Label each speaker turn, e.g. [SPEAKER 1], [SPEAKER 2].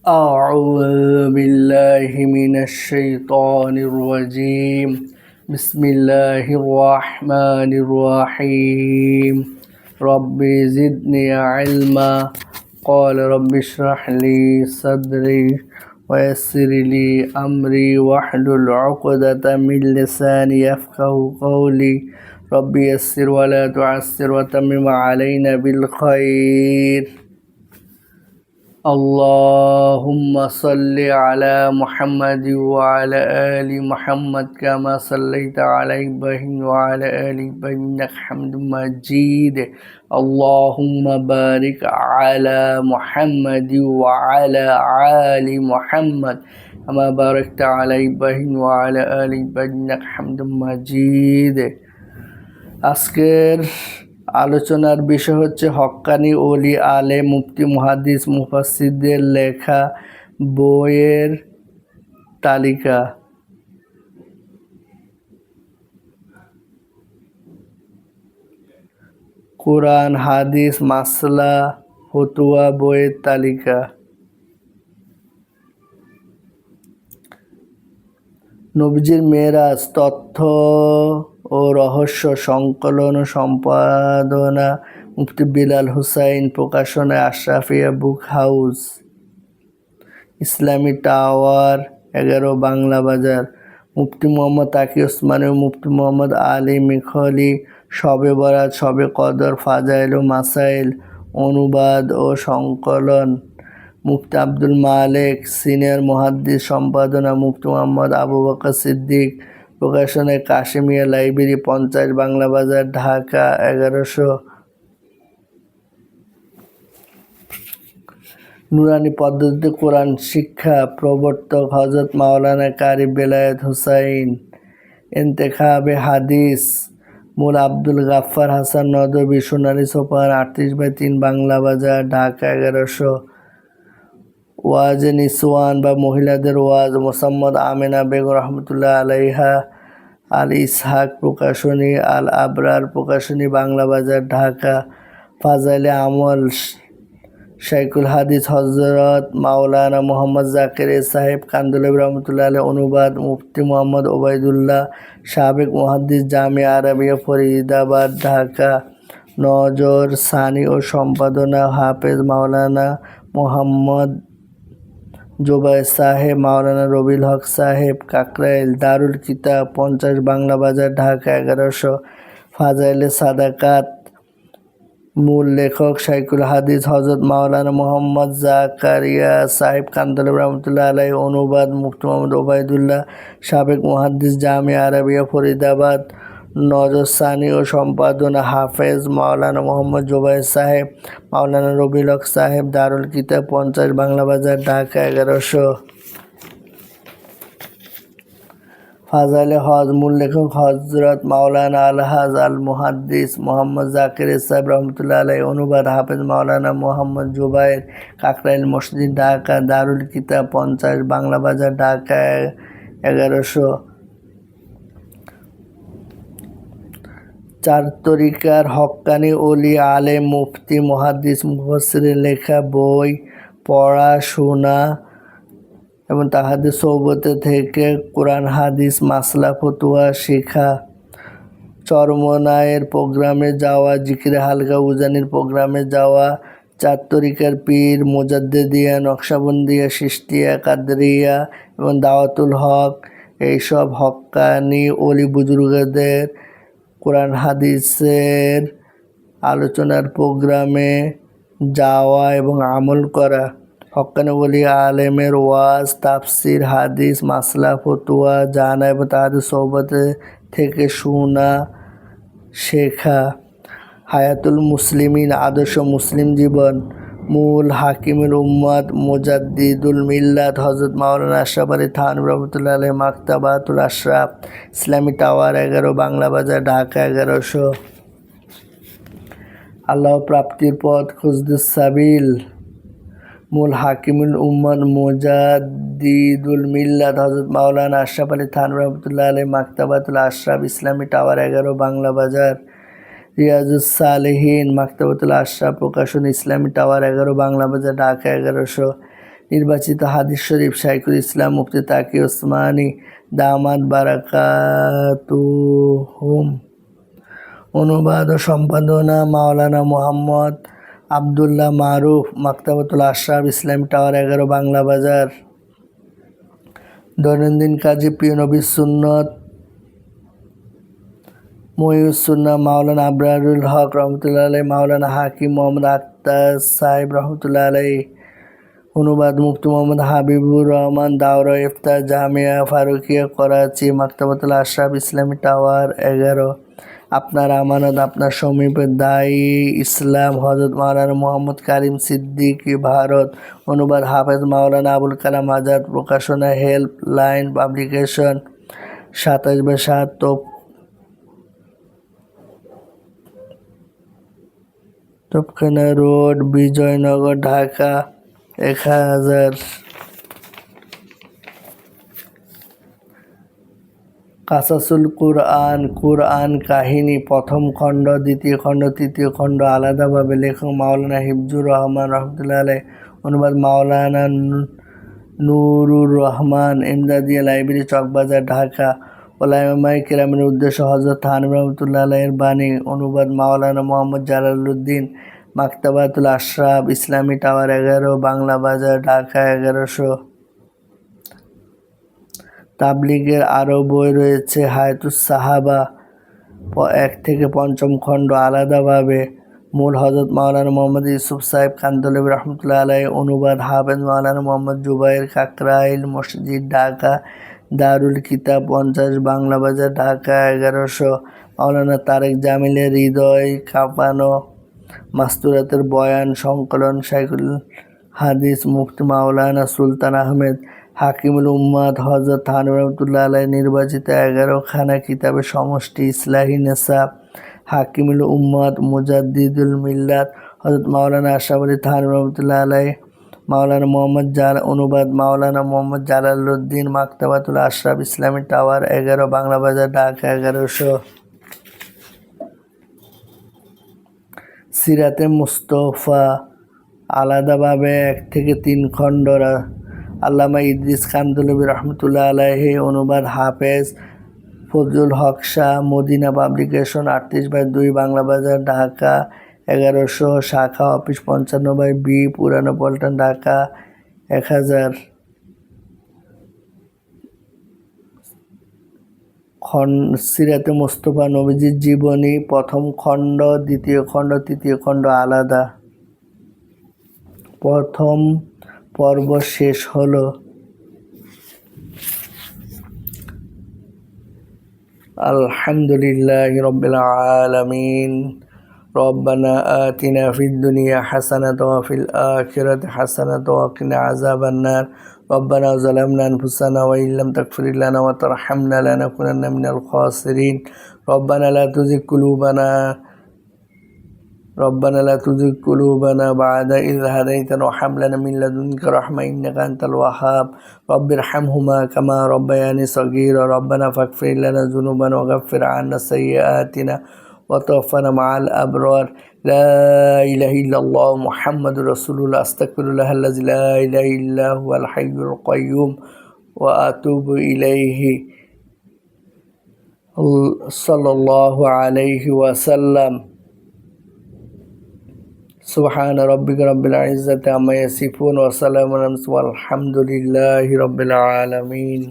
[SPEAKER 1] أعوذ بالله من الشيطان الرجيم بسم الله الرحمن الرحيم رب زدني علما قال رب اشرح لي صدري ويسر لي أمري واحلل عقدة من لساني يفقه قولي رب يسر ولا تعسر وتمم علينا بالخير اللهم صل على محمد وعلى آل محمد كما صليت على إبراهيم وعلى آل إبراهيم إنك حميد مجيد اللهم بارك على محمد وعلى آل محمد كما باركت على إبراهيم وعلى آل إبراهيم إنك حميد مجيد আজকের আলোচনার বিষয় হচ্ছে হক্কানি ওলি আলেম মুফতি মুহাদ্দিস মুফাসসিরদের লেখা বইয়ের তালিকা। কোরআন হাদিস মাসলা ফতোয়া বইয়ের তালিকা। নবীজির মেরাজ তথ্য ও রহস্য সংকলন ও সম্পাদনা মুফতি বিলাল হুসাইন, প্রকাশনা আশরাফিয়া বুক হাউস, ইসলামী টাওয়ার 11 বাংলা বাজার। মুফতি মোহাম্মদ তাকি ওসমানী ও মুফতি মোহাম্মদ আলী মিখলি, শবে বরাত, শবে কদর, ফাজাইল ও মাসাইল, অনুবাদ ও সংকলন মুফতি আব্দুল মালেক, সিনিয়র মুহাদ্দিস, সম্পাদনা মুফতি মোহাম্মদ আবু বকর সিদ্দিক, প্রকাশনায় কাশেমিয়া লাইব্রেরি, 50 বাংলা বাজার, ঢাকা 1100। নুরানি পদ্ধতিতে কোরআন শিক্ষা, প্রবর্তক হযরত মাওলানা কারি বেলায়েত হুসাইন। ইন্তেখাবে হাদিস মূল আব্দুল গাফফার হাসান নদভী, সোনালী সোপান, 38/3 বাংলা বাজার, ঢাকা 1100। ওয়াজে নিসওয়ান বা মহিলাদের ওয়াজ মোসাম্মদ আমেনা বেগম রহমতুল্লাহ আলাইহা, আল ইসহাক প্রকাশনী, আল আবরার প্রকাশনী, বাংলা বাজার, ঢাকা। ফাজাইলে আমল শাইখুল হাদিস হযরত মাওলানা মোহাম্মদ জাকির সাহেব কান্দুলাবি রহমতুল্লাহ আলাইহি, অনুবাদ মুফতি মোহাম্মদ ওবায়দুল্লাহ, সাবেক মুহাদ্দিস, জামিয়া আরবিয়া ফরিদাবাদ, ঢাকা। নজর সানি ও সম্পাদনা হাফেজ মাওলানা মোহাম্মদ জোবায়ের সাহেব, মাওলানা রবিউল হক সাহেব, কাকরাইল। দারুল কিতাব, 50 বাংলা বাজার, ঢাকা 1100। ফাজাইলে সাদাকাত মূল লেখক শাইখুল হাদিস হযরত মাওলানা মোহাম্মদ জাকারিয়া সাহেব কান্দুলাবি রহমতুল্লাহ আলাইহি, অনুবাদ মুফতি মোহাম্মদ ওবায়দুল্লাহ, সাবেক মুহাদ্দিস, জামিয়া আরবিয়া ফরিদাবাদ। নজর সানি ও সম্পাদনা হাফেজ মাওলানা মোহাম্মদ জোবায়ের সাহেব, মাওলানা রবিউল হক সাহেব, দারুল কিতাব, 50 বাংলা বাজার, ঢাকা 1100। ফাজাইলে হজ মূল লেখক হযরত মাওলানা আলহাজ আল মুহাদ্দিস মোহাম্মদ জাকির সাহেব রহমতুল্লাহ আলাইহি, অনুবাদ হাফেজ মাওলানা মোহাম্মদ জুবায়ের, কাকরাইল মসজিদ, ঢাকা। দারুল কিতাব, 50 বাংলা বাজার, ঢাকা 1100। চার তরিকার হক্কানি ওলি আলেম মুফতি মুহাদ্দিস মুফাসসিরের লেখা বই পড়া, শোনা এবং তাহাদের সোহবতে থেকে কোরআন হাদিস মাসলা ফতোয়া শেখা। চরমনায়ের প্রোগ্রামে যাওয়া, জিকিরে হালকা উজানির প্রোগ্রামে যাওয়া, চার তরিকার পীর মুজাদ্দিদিয়া, নকশবন্দিয়া, চিশতিয়া, কাদরিয়া এবং দাওয়াতুল হক, এইসব হক্কানি ওলি বুজুর্গদের কোরআন হাদিসের আলোচনার প্রোগ্রামে যাওয়া এবং আমল করা। হক্কানি ওলি আলেমের ওয়াজ, তাফসির, হাদিস, মাসলা ফতোয়া জানা এবং তাদের সোহবতে থেকে শোনা, শেখা। হায়াতুল মুসলিমিন, আদর্শ মুসলিম জীবন, মূল হাকিমুল উম্মত মুজাদ্দিদুল মিল্লাত হযরত মাওলানা আশরাফ আলী থানভী রহমতুল্লাহ আলাইহি, মাকতাবাতুল আশরাফ, ইসলামী টাওয়ার 11 বাংলা বাজার, ঢাকা 1100। আল্লাহ প্রাপ্তির পথ খুজদুস সাবিল মূল হাকিমুল উম্মত মুজাদ্দিদুল মিল্লাত হযরত মাওলানা আশরাফ আলী থানভী রহমতুল্লাহ আলাইহি, মাকতাবাতুল আশরাফ, ইসলামী টাওয়ার 11 বাংলা বাজার। রিয়াজুস সালেহীন, মাকতাবাতুল আশরাফ প্রকাশনী, ইসলামী টাওয়ার 11 বাংলা বাজার, ঢাকা 1100। নির্বাচিত হাদিস শরীফ শাইখুল ইসলাম মুফতি তাকি ওসমানী দামাত বারাকাতুহুম। অনুবাদ ও সম্পাদনা মাওলানা মোহাম্মদ আবদুল্লাহ মারুফ, মাকতাবাতুল আশরাফ, ইসলামী টাওয়ার 11, বাংলা বাজার। দৈনন্দিন কাজী প্রিয় নবীর সুন্নত মহিউস সুন্নাহ মাওলানা আবরারুল হক রহমতুল্লাহ আলাইহি, মাওলানা হাকিম মোহাম্মদ আক্তার সাহেব রহমতুল্লাহ আলাইহি। অনুবাদ মুফতি মোহাম্মদ হাবিবুর রহমান, দাওরা ইফতার, জামিয়া ফারুকিয়া, করাচি, মাকতাবাতুল আশরাফ, ইসলামী টাওয়ার 11। আপনার আমানত, আপনার সমীপের দায়ী ইসলাম হযরত মাওলানা মোহাম্মদ কারিম সিদ্দিকী, ভারত। অনুবাদ হাফেজ মাওলানা আবুল কালাম আজাদ, প্রকাশনা help line publication, 27/7, Topkhana road, Bijoynagar, Dhaka 1000। Qasasul Quran, Quran কাহিনী, প্রথম খণ্ড, দ্বিতীয় খণ্ড, তৃতীয় খণ্ড আলাদাভাবে। লেখক মাওলানা হিফজুর রহমান রহমতুল্লাহ আলাইহি। অনুবাদ মাওলানা নুরুর রহমান, ইমদাদিয়া লাইব্রেরি, চকবাজার, ঢাকা। ওলামায়ে কেরামের উদ্দেশ্যে হযরত থানভী রহমতুল্লাহ আলাইহির বাণী। অনুবাদ মাওলানা মোহাম্মদ জালালউদ্দিন, মাকতাবাতুল আশরাফ, ইসলামী টাওয়ার 11, বাংলা বাজার, ঢাকা 1100। তাবলীগের আরও বই রয়েছে। হায়াতুস সাহাবা 1 থেকে 5ম খণ্ড আলাদাভাবে। মূল হযরত মাওলানা মোহাম্মদ ইউসুফ সাহেব কান্দহলভী রহমতুল্লাহ আলাইহি। অনুবাদ হাফেজ মাওলানা মোহাম্মদ জুবায়ের, কাকরাইল মসজিদ, ঢাকা, দারুল কিতাব 50, বাংলা বাজার, ঢাকা 1100। মাওলানা তারেক জামিলের হৃদয় কাঁপানো মাস্তুরাতের বয়ান সংকলন, শাইখুল হাদিস মুফতি মাওলানা সুলতান আহমেদ হাকিমুল উম্মাত হযরত থানভী রহমতুল্লাহ আলাইহি নির্বাচিত 11 খানা কিতাবের সমষ্টি। ইসলাহি নেসাব হাকিমুল উম্মাত মুজাদ্দিদুল মিল্লাত হযরত মাওলানা আশরাফ আলী থানভী রহমতুল্লাহ আলাইহি। মাওলানা মোহাম্মদ অনুবাদ মাওলানা মোহাম্মদ জালালউদ্দিন, মাকতাবাতুল আশরাফ, ইসলামী টাওয়ার 11, বাংলা বাজার, ঢাকা 1100। সিরাতে মুস্তাফা আলাদাভাবে 1 থেকে 3 খণ্ড। আল্লামা ইদ্রিস কান্দহলভী রহমতুল্লাহ আলাইহি। অনুবাদ হাফেজ ফজলুল হক শাহ, মদিনা পাবলিকেশন, 38/2, বাংলা বাজার, ঢাকা 1100। শাখা অফিস 55/B, পুরানো পল্টন, ঢাকা 1000। সিরাতে মুস্তাফা নবীজির জীবনী, প্রথম খণ্ড, দ্বিতীয় খণ্ড, তৃতীয় খণ্ড আলাদা। প্রথম পর্ব শেষ হলো। আলহামদুলিল্লাহি রাব্বিল আলামিন। রব্বানা আতিনা ফিদ দুনিয়া হাসানাতাও ওয়া ফিল আখিরাতি হাসানাতাও ওয়া কিনা আযাবান নার। রব্বানা যালামনা আনফুসানা ওয়া ইল্লাম তাগফির লানা ওয়া তারহামনা লানাকুনান্না মিনাল খাসিরিন। রব্বানা লা তুযিগ কুলুবানা বা'দা ইয হাদাইতানা ওয়া হাব লানা মিন লাদুনকা রাহমা ইন্নাকা আনতাল ওয়াহ্হাব। রব্বিরহামহুমা কামা রাব্বায়ানি সগীরা। রব্বানা ফাগফির লানা যুনুবানা ওয়া কাফির আন্না সাইয়্যাতিনা ওয়া তাওফানা মা'আল আবরার। লা ইলাহা ইল্লাল্লাহ মুহাম্মাদুর রাসূলুল্লাহ। আস্তাগফিরুল্লাহাল্লাযী লা ইলাহা ইল্লা হুয়াল হাইয়ুল কাইয়্যুম ওয়া আতুবু ইলাইহি। সাল্লাল্লাহু আলাইহি ওয়াসাল্লাম। সুবহানা রাব্বিকা রাব্বিল ইজ্জাতি আম্মা ইয়াসিফুন ওয়া সালামুন আলাল মুরসালিন ওয়ালহামদুলিল্লাহি রাব্বিল আলামিন।